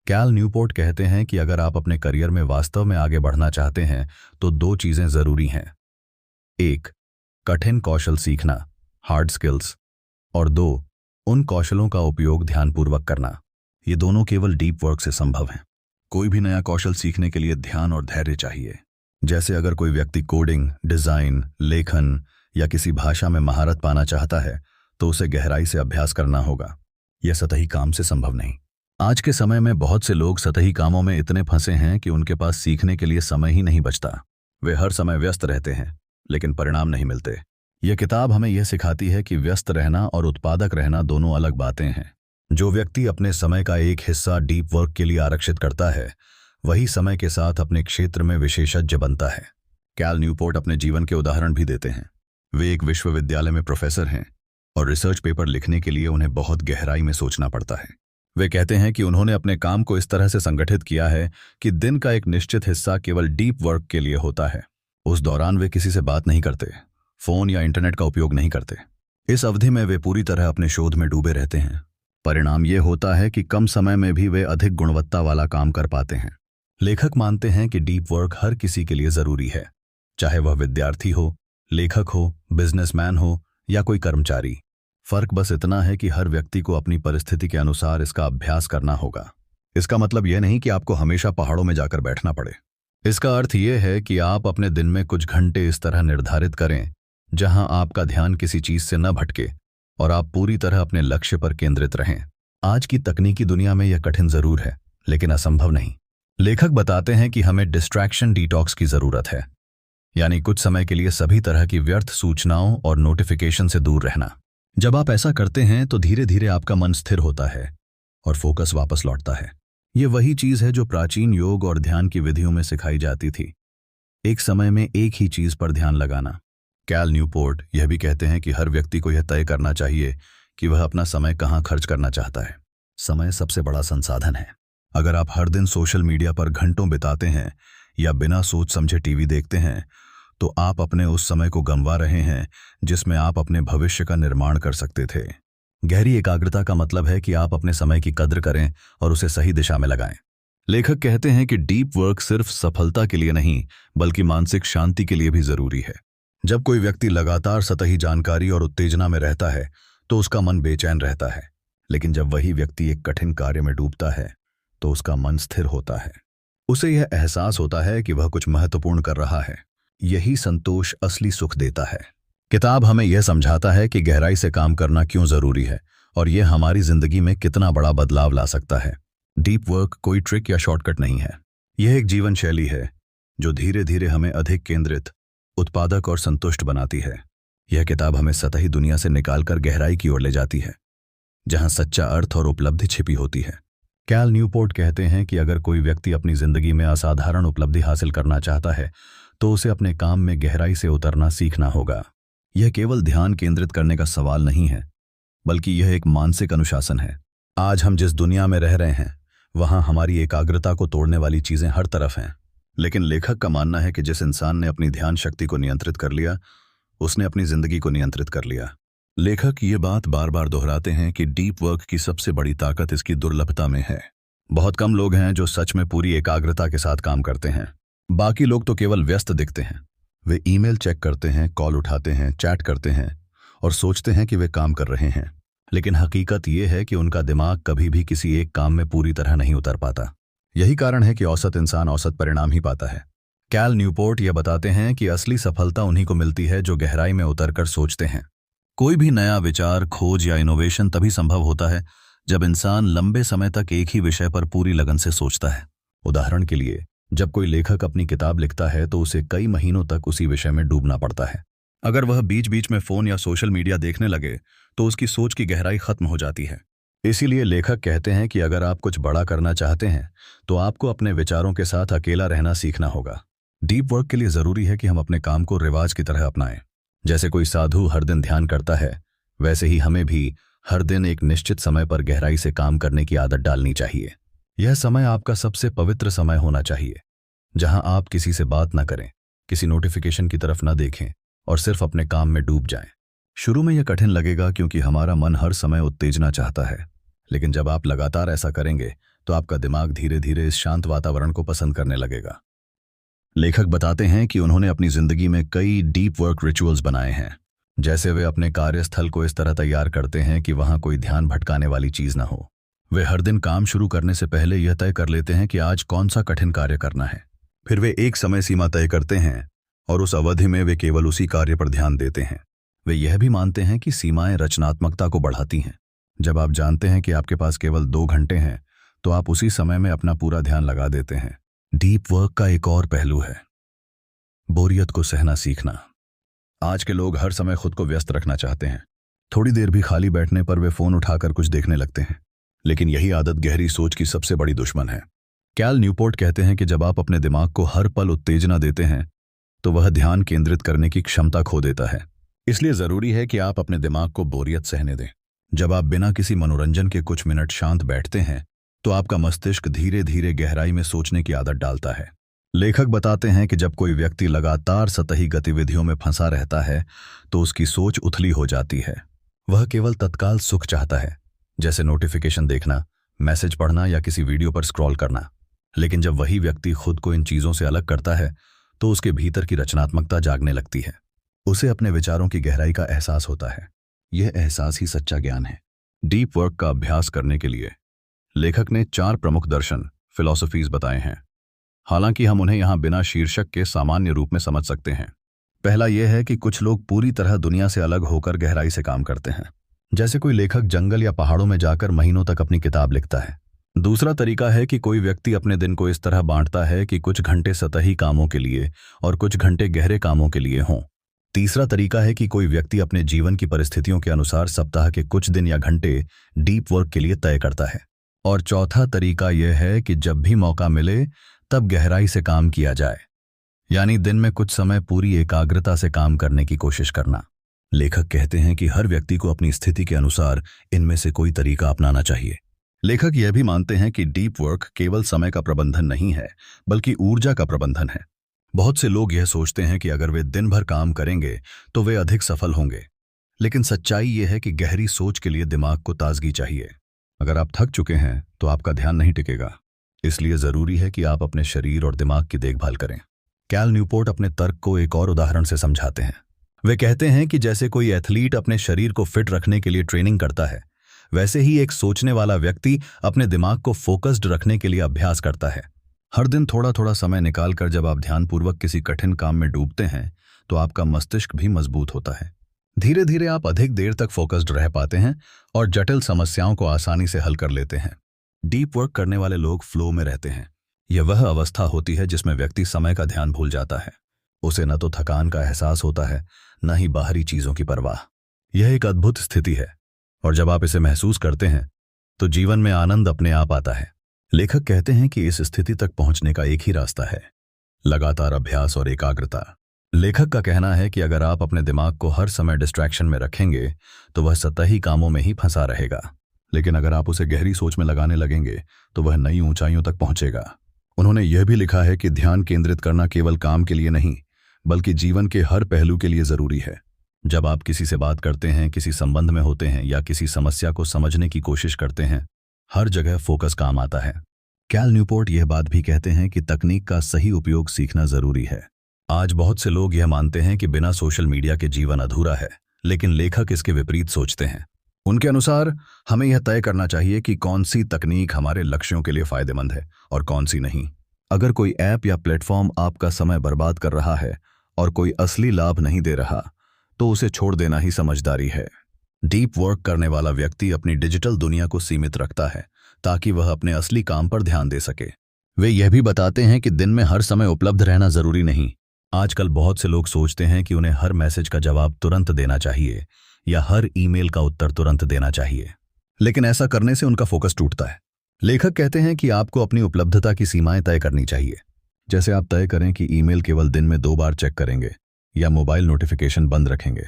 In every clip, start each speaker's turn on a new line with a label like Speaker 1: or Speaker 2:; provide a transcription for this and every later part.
Speaker 1: Cal Newport कहते हैं कि अगर आप अपने करियर में वास्तव में आगे बढ़ना चाहते हैं तो दो चीजें जरूरी हैं। एक, कठिन कौशल सीखना, हार्ड स्किल्स, और दो, उन कौशलों का उपयोग ध्यानपूर्वक करना। ये दोनों केवल डीप वर्क से संभव हैं। कोई भी नया कौशल सीखने के लिए ध्यान और धैर्य चाहिए। जैसे अगर कोई व्यक्ति कोडिंग, डिजाइन, लेखन या किसी भाषा में महारत पाना चाहता है तो उसे गहराई से अभ्यास करना होगा। यह सतही काम से संभव नहीं। आज के समय में बहुत से लोग सतही कामों में इतने फंसे हैं कि उनके पास सीखने के लिए समय ही नहीं बचता। वे हर समय व्यस्त रहते हैं लेकिन परिणाम नहीं मिलते। यह किताब हमें यह सिखाती है कि व्यस्त रहना और उत्पादक रहना दोनों अलग बातें हैं। जो व्यक्ति अपने समय का एक हिस्सा डीप वर्क के लिए आरक्षित करता है वही समय के साथ अपने क्षेत्र में विशेषज्ञ बनता है। कैल न्यूपोर्ट अपने जीवन के उदाहरण भी देते हैं। वे एक विश्वविद्यालय में प्रोफेसर हैं और रिसर्च पेपर लिखने के लिए उन्हें बहुत गहराई में सोचना पड़ता है। वे कहते हैं कि उन्होंने अपने काम को इस तरह से संगठित किया है कि दिन का एक निश्चित हिस्सा केवल डीप वर्क के लिए होता है। उस दौरान वे किसी से बात नहीं करते, फोन या इंटरनेट का उपयोग नहीं करते। इस अवधि में वे पूरी तरह अपने शोध में डूबे रहते हैं। परिणाम यह होता है कि कम समय में भी वे अधिक गुणवत्ता वाला काम कर पाते हैं। लेखक मानते हैं कि डीप वर्क हर किसी के लिए जरूरी है, चाहे वह विद्यार्थी हो, लेखक हो, बिजनेसमैन हो या कोई कर्मचारी। फर्क बस इतना है कि हर व्यक्ति को अपनी परिस्थिति के अनुसार इसका अभ्यास करना होगा। इसका मतलब यह नहीं कि आपको हमेशा पहाड़ों में जाकर बैठना पड़े। इसका अर्थ यह है कि आप अपने दिन में कुछ घंटे इस तरह निर्धारित करें जहां आपका ध्यान किसी चीज से न भटके और आप पूरी तरह अपने लक्ष्य पर केंद्रित रहें। आज की तकनीकी दुनिया में यह कठिन जरूर है लेकिन असंभव नहीं। लेखक बताते हैं कि हमें डिस्ट्रैक्शन डिटॉक्स की जरूरत है, यानी कुछ समय के लिए सभी तरह की व्यर्थ सूचनाओं और नोटिफिकेशन से दूर रहना। जब आप ऐसा करते हैं तो धीरे धीरे आपका मन स्थिर होता है और फोकस वापस लौटता है। यह वही चीज है जो प्राचीन योग और ध्यान की विधियों में सिखाई जाती थी, एक समय में एक ही चीज पर ध्यान लगाना। कैल न्यूपोर्ट यह भी कहते हैं कि हर व्यक्ति को यह तय करना चाहिए कि वह अपना समय कहाँ खर्च करना चाहता है। समय सबसे बड़ा संसाधन है। अगर आप हर दिन सोशल मीडिया पर घंटों बिताते हैं या बिना सोच समझे टीवी देखते हैं तो आप अपने उस समय को गंवा रहे हैं जिसमें आप अपने भविष्य का निर्माण कर सकते थे। गहरी एकाग्रता का मतलब है कि आप अपने समय की कद्र करें और उसे सही दिशा में लगाएं। लेखक कहते हैं कि डीप वर्क सिर्फ सफलता के लिए नहीं बल्कि मानसिक शांति के लिए भी जरूरी है। जब कोई व्यक्ति लगातार सतही जानकारी और उत्तेजना में रहता है तो उसका मन बेचैन रहता है, लेकिन जब वही व्यक्ति एक कठिन कार्य में डूबता है तो उसका मन स्थिर होता है। उसे यह एहसास होता है कि वह कुछ महत्वपूर्ण कर रहा है। यही संतोष असली सुख देता है। किताब हमें यह समझाता है कि गहराई से काम करना क्यों जरूरी है और यह हमारी जिंदगी में कितना बड़ा बदलाव ला सकता है। डीप वर्क कोई ट्रिक या शॉर्टकट नहीं है। यह एक जीवन शैली है जो धीरे धीरे हमें अधिक केंद्रित, उत्पादक और संतुष्ट बनाती है। यह किताब हमें सतही दुनिया से निकालकर गहराई की ओर ले जाती है जहां सच्चा अर्थ और उपलब्धि छिपी होती है। कैल न्यूपोर्ट कहते हैं कि अगर कोई व्यक्ति अपनी जिंदगी में असाधारण उपलब्धि हासिल करना चाहता है तो उसे अपने काम में गहराई से उतरना सीखना होगा। यह केवल ध्यान केंद्रित करने का सवाल नहीं है बल्कि यह एक मानसिक अनुशासन है। आज हम जिस दुनिया में रह रहे हैं वहां हमारी एकाग्रता को तोड़ने वाली चीजें हर तरफ हैं, लेकिन लेखक का मानना है कि जिस इंसान ने अपनी ध्यान शक्ति को नियंत्रित कर लिया उसने अपनी जिंदगी को नियंत्रित कर लिया। लेखक ये बात बार बार दोहराते हैं कि डीप वर्क की सबसे बड़ी ताकत इसकी दुर्लभता में है। बहुत कम लोग हैं जो सच में पूरी एकाग्रता के साथ काम करते हैं। बाकी लोग तो केवल व्यस्त दिखते हैं। वे ईमेल चेक करते हैं, कॉल उठाते हैं, चैट करते हैं और सोचते हैं कि वे काम कर रहे हैं, लेकिन हकीकत यह है कि उनका दिमाग कभी भी किसी एक काम में पूरी तरह नहीं उतर पाता। यही कारण है कि औसत इंसान औसत परिणाम ही पाता है। कैल न्यूपोर्ट यह बताते हैं कि असली सफलता उन्हीं को मिलती है जो गहराई में उतरकर सोचते हैं। कोई भी नया विचार, खोज या इनोवेशन तभी संभव होता है जब इंसान लंबे समय तक एक ही विषय पर पूरी लगन से सोचता है। उदाहरण के लिए, जब कोई लेखक अपनी किताब लिखता है तो उसे कई महीनों तक उसी विषय में डूबना पड़ता है। अगर वह बीच बीच में फोन या सोशल मीडिया देखने लगे तो उसकी सोच की गहराई खत्म हो जाती है। इसीलिए लेखक कहते हैं कि अगर आप कुछ बड़ा करना चाहते हैं तो आपको अपने विचारों के साथ अकेला रहना सीखना होगा। डीप वर्क के लिए जरूरी है कि हम अपने काम को रिवाज की तरह अपनाएं। जैसे कोई साधु हर दिन ध्यान करता है, वैसे ही हमें भी हर दिन एक निश्चित समय पर गहराई से काम करने की आदत डालनी चाहिए। यह समय आपका सबसे पवित्र समय होना चाहिए, जहां आप किसी से बात न करें, किसी नोटिफिकेशन की तरफ न देखें और सिर्फ अपने काम में डूब जाएं। शुरू में यह कठिन लगेगा क्योंकि हमारा मन हर समय उत्तेजना चाहता है, लेकिन जब आप लगातार ऐसा करेंगे तो आपका दिमाग धीरे धीरे इस शांत वातावरण को पसंद करने लगेगा। लेखक बताते हैं कि उन्होंने अपनी जिंदगी में कई डीप वर्क रिचुअल्स बनाए हैं। जैसे वे अपने कार्यस्थल को इस तरह तैयार करते हैं कि वहां कोई ध्यान भटकाने वाली चीज ना हो। वे हर दिन काम शुरू करने से पहले यह तय कर लेते हैं कि आज कौन सा कठिन कार्य करना है। फिर वे एक समय सीमा तय करते हैं और उस अवधि में वे केवल उसी कार्य पर ध्यान देते हैं। वे यह भी मानते हैं कि सीमाएं रचनात्मकता को बढ़ाती हैं। जब आप जानते हैं कि आपके पास केवल 2 घंटे हैं तो आप उसी समय में अपना पूरा ध्यान लगा देते हैं। डीप वर्क का एक और पहलू है बोरियत को सहना सीखना। आज के लोग हर समय खुद को व्यस्त रखना चाहते हैं। थोड़ी देर भी खाली बैठने पर वे फोन उठाकर कुछ देखने लगते हैं, लेकिन यही आदत गहरी सोच की सबसे बड़ी दुश्मन है। कैल न्यूपोर्ट कहते हैं कि जब आप अपने दिमाग को हर पल उत्तेजना देते हैं तो वह ध्यान केंद्रित करने की क्षमता खो देता है। इसलिए जरूरी है कि आप अपने दिमाग को बोरियत सहने दें। जब आप बिना किसी मनोरंजन के कुछ मिनट शांत बैठते हैं तो आपका मस्तिष्क धीरे धीरे गहराई में सोचने की आदत डालता है। लेखक बताते हैं कि जब कोई व्यक्ति लगातार सतही गतिविधियों में फंसा रहता है तो उसकी सोच उथली हो जाती है। वह केवल तत्काल सुख चाहता है, जैसे नोटिफिकेशन देखना, मैसेज पढ़ना या किसी वीडियो पर स्क्रॉल करना। लेकिन जब वही व्यक्ति खुद को इन चीजों से अलग करता है तो उसके भीतर की रचनात्मकता जागने लगती है। उसे अपने विचारों की गहराई का एहसास होता है। यह एहसास ही सच्चा ज्ञान है। डीप वर्क का अभ्यास करने के लिए लेखक ने 4 प्रमुख दर्शन फिलॉसफीज बताए हैं। हालांकि हम उन्हें यहां बिना शीर्षक के सामान्य रूप में समझ सकते हैं। पहला यह है कि कुछ लोग पूरी तरह दुनिया से अलग होकर गहराई से काम करते हैं। जैसे कोई लेखक जंगल या पहाड़ों में जाकर महीनों तक अपनी किताब लिखता है। दूसरा तरीका है कि कोई व्यक्ति अपने दिन को इस तरह बांटता है कि कुछ घंटे सतही कामों के लिए और कुछ घंटे गहरे कामों के लिए हों। तीसरा तरीका है कि कोई व्यक्ति अपने जीवन की परिस्थितियों के अनुसार सप्ताह के कुछ दिन या घंटे डीप वर्क के लिए तय करता है। और चौथा तरीका यह है कि जब भी मौका मिले तब गहराई से काम किया जाए, यानी दिन में कुछ समय पूरी एकाग्रता से काम करने की कोशिश करना। लेखक कहते हैं कि हर व्यक्ति को अपनी स्थिति के अनुसार इनमें से कोई तरीका अपनाना चाहिए। लेखक यह भी मानते हैं कि डीप वर्क केवल समय का प्रबंधन नहीं है, बल्कि ऊर्जा का प्रबंधन है। बहुत से लोग यह सोचते हैं कि अगर वे दिन भर काम करेंगे तो वे अधिक सफल होंगे, लेकिन सच्चाई यह है कि गहरी सोच के लिए दिमाग को ताजगी चाहिए। अगर आप थक चुके हैं तो आपका ध्यान नहीं टिकेगा। इसलिए जरूरी है कि आप अपने शरीर और दिमाग की देखभाल करें। कैल न्यूपोर्ट अपने तर्क को एक और उदाहरण से समझाते हैं। वे कहते हैं कि जैसे कोई एथलीट अपने शरीर को फिट रखने के लिए ट्रेनिंग करता है, वैसे ही एक सोचने वाला व्यक्ति अपने दिमाग को फोकस्ड रखने के लिए अभ्यास करता है। हर दिन थोड़ा थोड़ा समय निकालकर जब आप ध्यानपूर्वक किसी कठिन काम में डूबते हैं तो आपका मस्तिष्क भी मजबूत होता है। धीरे धीरे आप अधिक देर तक फोकस्ड रह पाते हैं और जटिल समस्याओं को आसानी से हल कर लेते हैं। डीप वर्क करने वाले लोग फ्लो में रहते हैं। यह वह अवस्था होती है जिसमें व्यक्ति समय का ध्यान भूल जाता है। उसे न तो थकान का एहसास होता है, न ही बाहरी चीजों की परवाह। यह एक अद्भुत स्थिति है और जब आप इसे महसूस करते हैं तो जीवन में आनंद अपने आप आता है। लेखक कहते हैं कि इस स्थिति तक पहुंचने का एक ही रास्ता है, लगातार अभ्यास और एकाग्रता। लेखक का कहना है कि अगर आप अपने दिमाग को हर समय डिस्ट्रैक्शन में रखेंगे तो वह सतही कामों में ही फंसा रहेगा, लेकिन अगर आप उसे गहरी सोच में लगाने लगेंगे तो वह नई ऊंचाइयों तक पहुंचेगा। उन्होंने यह भी लिखा है कि ध्यान केंद्रित करना केवल काम के लिए नहीं, बल्कि जीवन के हर पहलू के लिए जरूरी है। जब आप किसी से बात करते हैं, किसी संबंध में होते हैं या किसी समस्या को समझने की कोशिश करते हैं, हर जगह फोकस काम आता है। कैल न्यूपोर्ट यह बात भी कहते हैं कि तकनीक का सही उपयोग सीखना जरूरी है। आज बहुत से लोग यह मानते हैं कि बिना सोशल मीडिया के जीवन अधूरा है, लेकिन लेखक इसके विपरीत सोचते हैं। उनके अनुसार हमें यह तय करना चाहिए कि कौन सी तकनीक हमारे लक्ष्यों के लिए फायदेमंद है और कौन सी नहीं। अगर कोई ऐप या प्लेटफॉर्म आपका समय बर्बाद कर रहा है और कोई असली लाभ नहीं दे रहा तो उसे छोड़ देना ही समझदारी है। डीप वर्क करने वाला व्यक्ति अपनी डिजिटल दुनिया को सीमित रखता है ताकि वह अपने असली काम पर ध्यान दे सके। वे यह भी बताते हैं कि दिन में हर समय उपलब्ध रहना जरूरी नहीं। आजकल बहुत से लोग सोचते हैं कि उन्हें हर मैसेज का जवाब तुरंत देना चाहिए या हर ईमेल का उत्तर तुरंत देना चाहिए, लेकिन ऐसा करने से उनका फोकस टूटता है। लेखक कहते हैं कि आपको अपनी उपलब्धता की सीमाएं तय करनी चाहिए। जैसे आप तय करें कि ईमेल केवल दिन में 2 बार चेक करेंगे या मोबाइल नोटिफिकेशन बंद रखेंगे।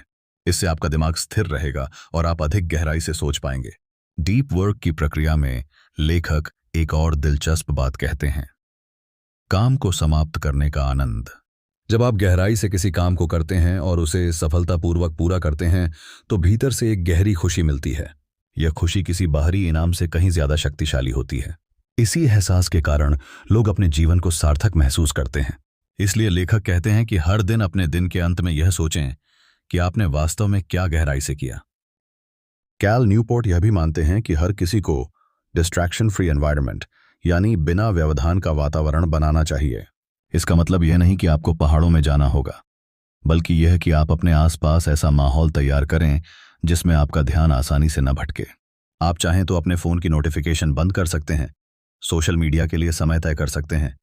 Speaker 1: इससे आपका दिमाग स्थिर रहेगा और आप अधिक गहराई से सोच पाएंगे। डीप वर्क की प्रक्रिया में लेखक एक और दिलचस्प बात कहते हैं, काम को समाप्त करने का आनंद। जब आप गहराई से किसी काम को करते हैं और उसे सफलतापूर्वक पूरा करते हैं तो भीतर से एक गहरी खुशी मिलती है। यह खुशी किसी बाहरी इनाम से कहीं ज्यादा शक्तिशाली होती है। इसी एहसास के कारण लोग अपने जीवन को सार्थक महसूस करते हैं। इसलिए लेखक कहते हैं कि हर दिन अपने दिन के अंत में यह सोचें कि आपने वास्तव में क्या गहराई से किया। कैल न्यूपोर्ट यह भी मानते हैं कि हर किसी को डिस्ट्रैक्शन फ्री एनवायरनमेंट यानी बिना व्यवधान का वातावरण बनाना चाहिए। इसका मतलब यह नहीं कि आपको पहाड़ों में जाना होगा, बल्कि यह कि आप अपने आसपास ऐसा माहौल तैयार करें जिसमें आपका ध्यान आसानी से न भटके। आप चाहें तो अपने फ़ोन की नोटिफिकेशन बंद कर सकते हैं, सोशल मीडिया के लिए समय तय कर सकते हैं,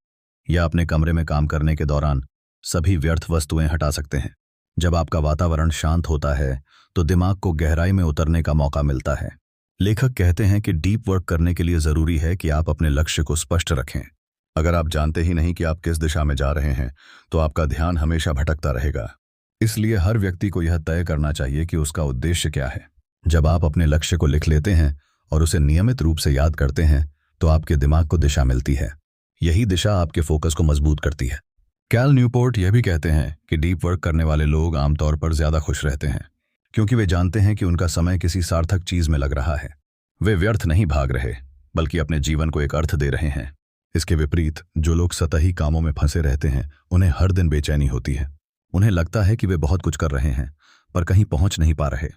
Speaker 1: या अपने कमरे में काम करने के दौरान सभी व्यर्थ वस्तुएं हटा सकते हैं। जब आपका वातावरण शांत होता है तो दिमाग को गहराई में उतरने का मौका मिलता है। लेखक कहते हैं कि डीप वर्क करने के लिए ज़रूरी है कि आप अपने लक्ष्य को स्पष्ट रखें। अगर आप जानते ही नहीं कि आप किस दिशा में जा रहे हैं तो आपका ध्यान हमेशा भटकता रहेगा। इसलिए हर व्यक्ति को यह तय करना चाहिए कि उसका उद्देश्य क्या है। जब आप अपने लक्ष्य को लिख लेते हैं और उसे नियमित रूप से याद करते हैं तो आपके दिमाग को दिशा मिलती है। यही दिशा आपके फोकस को मजबूत करती है। कैल न्यूपोर्ट यह भी कहते हैं कि डीप वर्क करने वाले लोग आमतौर पर ज्यादा खुश रहते हैं, क्योंकि वे जानते हैं कि उनका समय किसी सार्थक चीज में लग रहा है। वे व्यर्थ नहीं भाग रहे, बल्कि अपने जीवन को एक अर्थ दे रहे हैं। इसके विपरीत जो लोग सतही कामों में फंसे रहते हैं, उन्हें हर दिन बेचैनी होती है। उन्हें लगता है कि वे बहुत कुछ कर रहे हैं पर कहीं पहुंच नहीं पा रहे।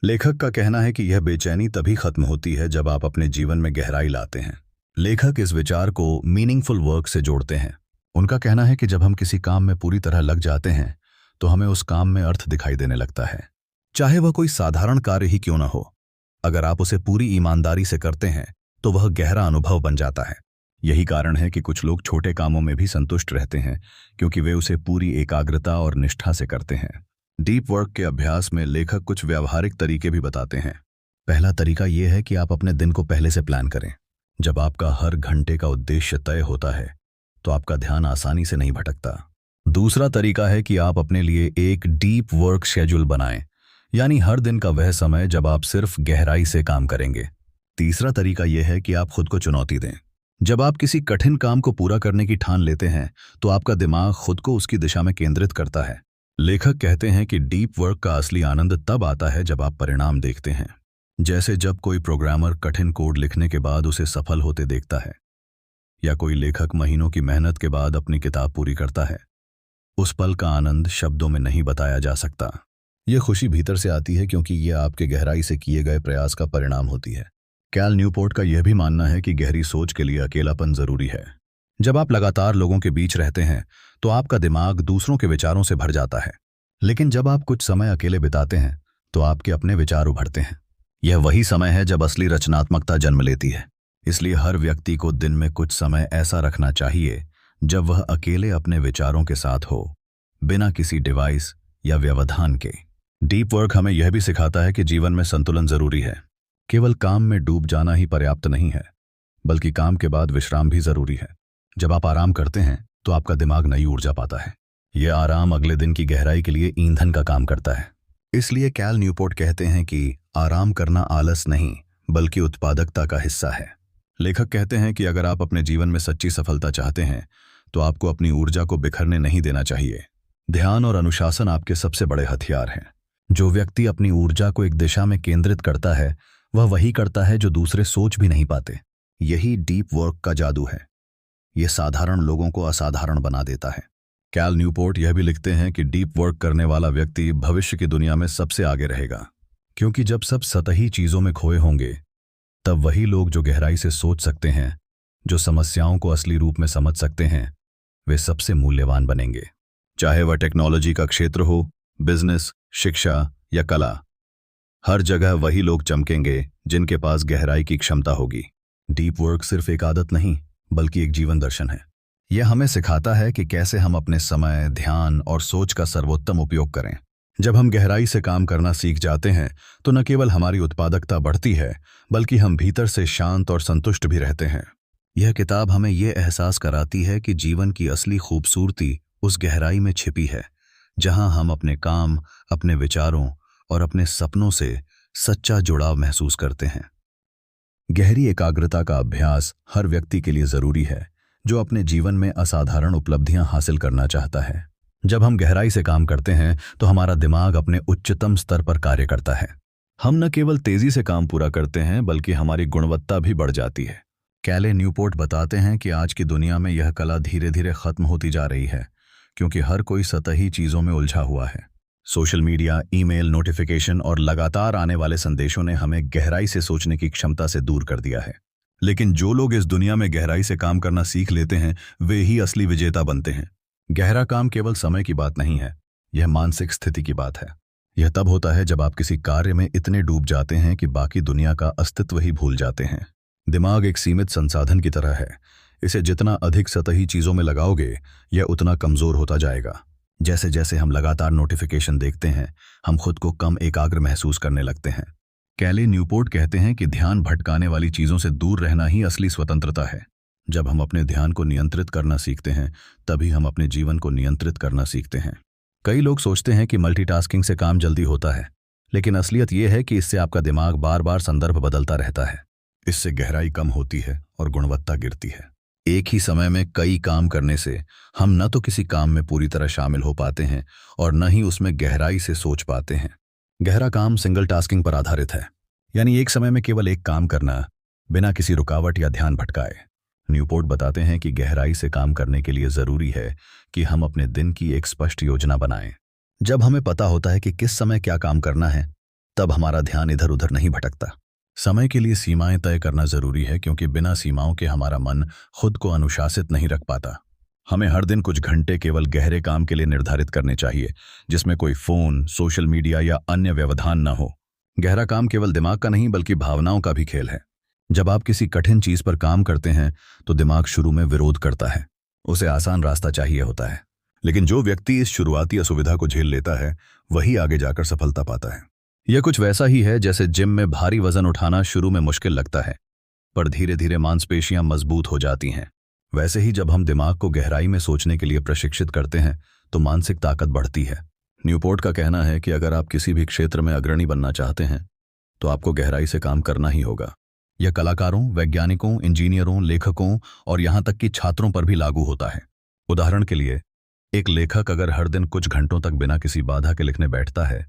Speaker 1: लेखक का कहना है कि यह बेचैनी तभी खत्म होती है जब आप अपने जीवन में गहराई लाते हैं। लेखक इस विचार को मीनिंगफुल वर्क से जोड़ते हैं। उनका कहना है कि जब हम किसी काम में पूरी तरह लग जाते हैं तो हमें उस काम में अर्थ दिखाई देने लगता है, चाहे वह कोई साधारण कार्य ही क्यों न हो। अगर आप उसे पूरी ईमानदारी से करते हैं तो वह गहरा अनुभव बन जाता है। यही कारण है कि कुछ लोग छोटे कामों में भी संतुष्ट रहते हैं, क्योंकि वे उसे पूरी एकाग्रता और निष्ठा से करते हैं। डीप वर्क के अभ्यास में लेखक कुछ व्यावहारिक तरीके भी बताते हैं। पहला तरीका यह है कि आप अपने दिन को पहले से प्लान करें। जब आपका हर घंटे का उद्देश्य तय होता है तो आपका ध्यान आसानी से नहीं भटकता। दूसरा तरीका है कि आप अपने लिए एक डीप वर्क शेड्यूल बनाएं, यानी हर दिन का वह समय जब आप सिर्फ गहराई से काम करेंगे। तीसरा तरीका यह है कि आप खुद को चुनौती दें। जब आप किसी कठिन काम को पूरा करने की ठान लेते हैं तो आपका दिमाग खुद को उसकी दिशा में केंद्रित करता है। लेखक कहते हैं कि डीप वर्क का असली आनंद तब आता है जब आप परिणाम देखते हैं। जैसे जब कोई प्रोग्रामर कठिन कोड लिखने के बाद उसे सफल होते देखता है, या कोई लेखक महीनों की मेहनत के बाद अपनी किताब पूरी करता है। उस पल का आनंद शब्दों में नहीं बताया जा सकता। यह खुशी भीतर से आती है, क्योंकि यह आपके गहराई से किए गए प्रयास का परिणाम होती है। कैल न्यूपोर्ट का यह भी मानना है कि गहरी सोच के लिए अकेलापन जरूरी है। जब आप लगातार लोगों के बीच रहते हैं तो आपका दिमाग दूसरों के विचारों से भर जाता है, लेकिन जब आप कुछ समय अकेले बिताते हैं तो आपके अपने विचार उभरते हैं। यह वही समय है जब असली रचनात्मकता जन्म लेती है। इसलिए हर व्यक्ति को दिन में कुछ समय ऐसा रखना चाहिए जब वह अकेले अपने विचारों के साथ हो, बिना किसी डिवाइस या व्यवधान के। डीप वर्क हमें यह भी सिखाता है कि जीवन में संतुलन जरूरी है। केवल काम में डूब जाना ही पर्याप्त नहीं है, बल्कि काम के बाद विश्राम भी जरूरी है। जब आप आराम करते हैं तो आपका दिमाग नई ऊर्जा पाता है। यह आराम अगले दिन की गहराई के लिए ईंधन का काम करता है। इसलिए कैल न्यूपोर्ट कहते हैं कि आराम करना आलस नहीं, बल्कि उत्पादकता का हिस्सा है। लेखक कहते हैं कि अगर आप अपने जीवन में सच्ची सफलता चाहते हैं तो आपको अपनी ऊर्जा को बिखरने नहीं देना चाहिए। ध्यान और अनुशासन आपके सबसे बड़े हथियार हैं। जो व्यक्ति अपनी ऊर्जा को एक दिशा में केंद्रित करता है वह वही करता है जो दूसरे सोच भी नहीं पाते। यही डीप वर्क का जादू है। यह साधारण लोगों को असाधारण बना देता है। कैल न्यूपोर्ट यह भी लिखते हैं कि डीप वर्क करने वाला व्यक्ति भविष्य की दुनिया में सबसे आगे रहेगा, क्योंकि जब सब सतही चीजों में खोए होंगे तब वही लोग जो गहराई से सोच सकते हैं, जो समस्याओं को असली रूप में समझ सकते हैं, वे सबसे मूल्यवान बनेंगे। चाहे वह टेक्नोलॉजी का क्षेत्र हो, बिजनेस, शिक्षा या कला, हर जगह वही लोग चमकेंगे जिनके पास गहराई की क्षमता होगी। डीप वर्क सिर्फ एक आदत नहीं, बल्कि एक जीवन दर्शन है। यह हमें सिखाता है कि कैसे हम अपने समय, ध्यान और सोच का सर्वोत्तम उपयोग करें। जब हम गहराई से काम करना सीख जाते हैं तो न केवल हमारी उत्पादकता बढ़ती है, बल्कि हम भीतर से शांत और संतुष्ट भी रहते हैं। यह किताब हमें यह एहसास कराती है कि जीवन की असली खूबसूरती उस गहराई में छिपी है, जहां हम अपने काम, अपने विचारों और अपने सपनों से सच्चा जुड़ाव महसूस करते हैं। गहरी एकाग्रता का अभ्यास हर व्यक्ति के लिए जरूरी है जो अपने जीवन में असाधारण उपलब्धियां हासिल करना चाहता है। जब हम गहराई से काम करते हैं तो हमारा दिमाग अपने उच्चतम स्तर पर कार्य करता है। हम न केवल तेजी से काम पूरा करते हैं, बल्कि हमारी गुणवत्ता भी बढ़ जाती है। कैले न्यूपोर्ट बताते हैं कि आज की दुनिया में यह कला धीरे धीरे खत्म होती जा रही है, क्योंकि हर कोई सतही चीजों में उलझा हुआ है। सोशल मीडिया, ईमेल, नोटिफिकेशन और लगातार आने वाले संदेशों ने हमें गहराई से सोचने की क्षमता से दूर कर दिया है। लेकिन जो लोग इस दुनिया में गहराई से काम करना सीख लेते हैं, वे ही असली विजेता बनते हैं। गहरा काम केवल समय की बात नहीं है, यह मानसिक स्थिति की बात है। यह तब होता है जब आप किसी कार्य में इतने डूब जाते हैं कि बाकी दुनिया का अस्तित्व ही भूल जाते हैं। दिमाग एक सीमित संसाधन की तरह है। इसे जितना अधिक सतही चीजों में लगाओगे, यह उतना कमजोर होता जाएगा। जैसे जैसे हम लगातार नोटिफिकेशन देखते हैं, हम खुद को कम एकाग्र महसूस करने लगते हैं। कैले न्यूपोर्ट कहते हैं कि ध्यान भटकाने वाली चीजों से दूर रहना ही असली स्वतंत्रता है। जब हम अपने ध्यान को नियंत्रित करना सीखते हैं, तभी हम अपने जीवन को नियंत्रित करना सीखते हैं। कई लोग सोचते हैं कि मल्टीटास्किंग से काम जल्दी होता है, लेकिन असलियत यह है कि इससे आपका दिमाग बार बार संदर्भ बदलता रहता है। इससे गहराई कम होती है और गुणवत्ता गिरती है। एक ही समय में कई काम करने से हम न तो किसी काम में पूरी तरह शामिल हो पाते हैं और न ही उसमें गहराई से सोच पाते हैं। गहरा काम सिंगल टास्किंग पर आधारित है, यानी एक समय में केवल एक काम करना बिना किसी रुकावट या ध्यान भटकाए। न्यूपोर्ट बताते हैं कि गहराई से काम करने के लिए जरूरी है कि हम अपने दिन की एक स्पष्ट योजना बनाएं। जब हमें पता होता है कि किस समय क्या काम करना है, तब हमारा ध्यान इधर उधर नहीं भटकता। समय के लिए सीमाएं तय करना जरूरी है, क्योंकि बिना सीमाओं के हमारा मन खुद को अनुशासित नहीं रख पाता। हमें हर दिन कुछ घंटे केवल गहरे काम के लिए निर्धारित करने चाहिए, जिसमें कोई फोन, सोशल मीडिया या अन्य व्यवधान न हो। गहरा काम केवल दिमाग का नहीं बल्कि भावनाओं का भी खेल है। जब आप किसी कठिन चीज पर काम करते हैं तो दिमाग शुरू में विरोध करता है, उसे आसान रास्ता चाहिए होता है। लेकिन जो व्यक्ति इस शुरुआती असुविधा को झेल लेता है, वही आगे जाकर सफलता पाता है। यह कुछ वैसा ही है जैसे जिम में भारी वजन उठाना शुरू में मुश्किल लगता है, पर धीरे धीरे मांसपेशियां मजबूत हो जाती हैं। वैसे ही जब हम दिमाग को गहराई में सोचने के लिए प्रशिक्षित करते हैं, तो मानसिक ताकत बढ़ती है। न्यूपोर्ट का कहना है कि अगर आप किसी भी क्षेत्र में अग्रणी बनना चाहते हैं, तो आपको गहराई से काम करना ही होगा। यह कलाकारों, वैज्ञानिकों, इंजीनियरों, लेखकों और यहां तक कि छात्रों पर भी लागू होता है। उदाहरण के लिए, एक लेखक अगर हर दिन कुछ घंटों तक बिना किसी बाधा के लिखने बैठता है,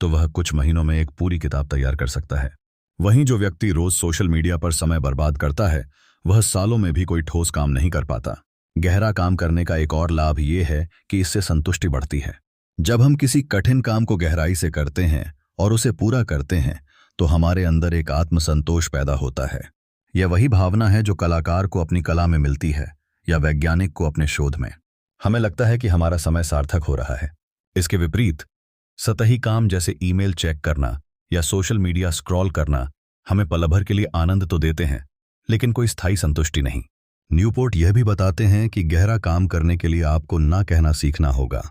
Speaker 1: तो वह कुछ महीनों में एक पूरी किताब तैयार कर सकता है। वहीं जो व्यक्ति रोज सोशल मीडिया पर समय बर्बाद करता है, वह सालों में भी कोई ठोस काम नहीं कर पाता। गहरा काम करने का एक और लाभ यह है कि इससे संतुष्टि बढ़ती है। जब हम किसी कठिन काम को गहराई से करते हैं और उसे पूरा करते हैं, तो हमारे अंदर एक आत्मसंतोष पैदा होता है। यह वही भावना है जो कलाकार को अपनी कला में मिलती है या वैज्ञानिक को अपने शोध में। हमें लगता है कि हमारा समय सार्थक हो रहा है। इसके विपरीत, सतही काम जैसे ईमेल चेक करना या सोशल मीडिया स्क्रॉल करना हमें पल भर के लिए आनंद तो देते हैं, लेकिन कोई स्थायी संतुष्टि नहीं। न्यूपोर्ट यह भी बताते हैं कि गहरा काम करने के लिए आपको ना कहना सीखना होगा।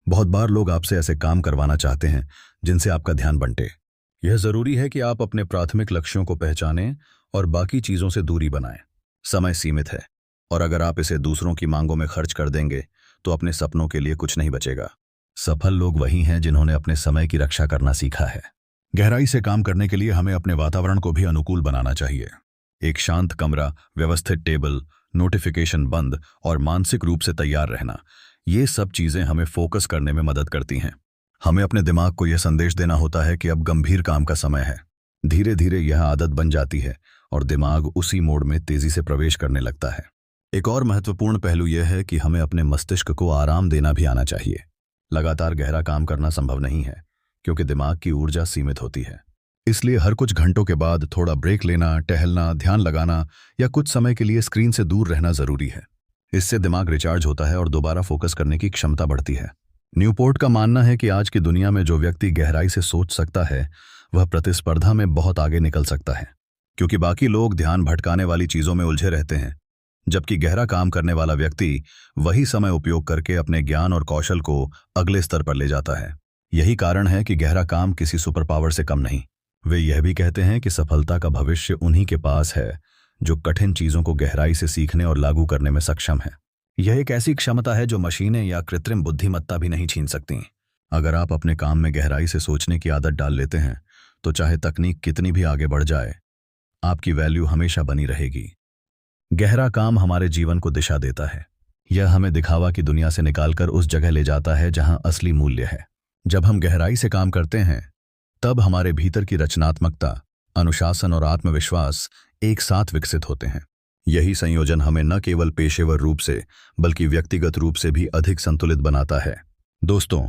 Speaker 1: बहुत बार लोग आपसे ऐसे काम करवाना चाहते हैं जिनसे आपका ध्यान बंटे। यह जरूरी है कि आप अपने प्राथमिक लक्ष्यों को पहचानें और बाकी चीजों से दूरी बनाएं। समय सीमित है, और अगर आप इसे दूसरों की मांगों में खर्च कर देंगे, तो अपने सपनों के लिए कुछ नहीं बचेगा। सफल लोग वही हैं जिन्होंने अपने समय की रक्षा करना सीखा है। गहराई से काम करने के लिए हमें अपने वातावरण को भी अनुकूल बनाना चाहिए। एक शांत कमरा, व्यवस्थित टेबल, नोटिफिकेशन बंद और मानसिक रूप से तैयार रहना, ये सब चीजें हमें फोकस करने में मदद करती हैं। हमें अपने दिमाग को यह संदेश देना होता है कि अब गंभीर काम का समय है। धीरे धीरे यह आदत बन जाती है और दिमाग उसी मोड में तेजी से प्रवेश करने लगता है। एक और महत्वपूर्ण पहलू यह है कि हमें अपने मस्तिष्क को आराम देना भी आना चाहिए। लगातार गहरा काम करना संभव नहीं है, क्योंकि दिमाग की ऊर्जा सीमित होती है। इसलिए हर कुछ घंटों के बाद थोड़ा ब्रेक लेना, टहलना, ध्यान लगाना या कुछ समय के लिए स्क्रीन से दूर रहना जरूरी है। इससे दिमाग रिचार्ज होता है और दोबारा फोकस करने की क्षमता बढ़ती है। न्यूपोर्ट का मानना है कि आज की दुनिया में जो व्यक्ति गहराई से सोच सकता है, वह प्रतिस्पर्धा में बहुत आगे निकल सकता है, क्योंकि बाकी लोग ध्यान भटकाने वाली चीजों में उलझे रहते हैं, जबकि गहरा काम करने वाला व्यक्ति वही समय उपयोग करके अपने ज्ञान और कौशल को अगले स्तर पर ले जाता है। यही कारण है कि गहरा काम किसी सुपर पावर से कम नहीं। वे यह भी कहते हैं कि सफलता का भविष्य उन्हीं के पास है जो कठिन चीजों को गहराई से सीखने और लागू करने में सक्षम है। यह एक ऐसी क्षमता है जो मशीनें या कृत्रिम बुद्धिमत्ता भी नहीं छीन सकती। अगर आप अपने काम में गहराई से सोचने की आदत डाल लेते हैं, तो चाहे तकनीक कितनी भी आगे बढ़ जाए, आपकी वैल्यू हमेशा बनी रहेगी। गहरा काम हमारे जीवन को दिशा देता है। यह हमें दिखावा की दुनिया से निकालकर उस जगह ले जाता है जहां असली मूल्य है। जब हम गहराई से काम करते हैं, तब हमारे भीतर की रचनात्मकता, अनुशासन और आत्मविश्वास एक साथ विकसित होते हैं। यही संयोजन हमें न केवल पेशेवर रूप से बल्कि व्यक्तिगत रूप से भी अधिक संतुलित बनाता है। दोस्तों,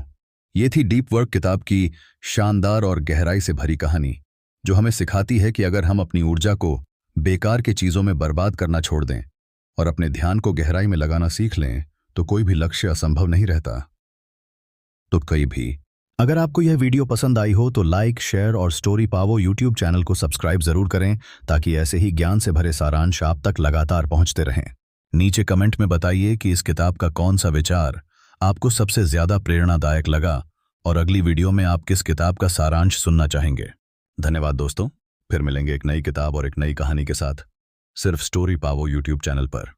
Speaker 1: ये थी डीप वर्क किताब की शानदार और गहराई से भरी कहानी, जो हमें सिखाती है कि अगर हम अपनी ऊर्जा को बेकार की चीजों में बर्बाद करना छोड़ दें और अपने ध्यान को गहराई में लगाना सीख लें तो कोई भी लक्ष्य असंभव नहीं रहता। तो कई भी अगर आपको यह वीडियो पसंद आई हो तो लाइक, शेयर और स्टोरी पावो यूट्यूब चैनल को सब्सक्राइब जरूर करें, ताकि ऐसे ही ज्ञान से भरे सारांश आप तक लगातार पहुंचते रहें। नीचे कमेंट में बताइए कि इस किताब का कौन सा विचार आपको सबसे ज्यादा प्रेरणादायक लगा और अगली वीडियो में आप किस किताब का सारांश सुनना चाहेंगे। धन्यवाद दोस्तों, फिर मिलेंगे एक नई किताब और एक नई कहानी के साथ, सिर्फ स्टोरी पावो यूट्यूब चैनल पर।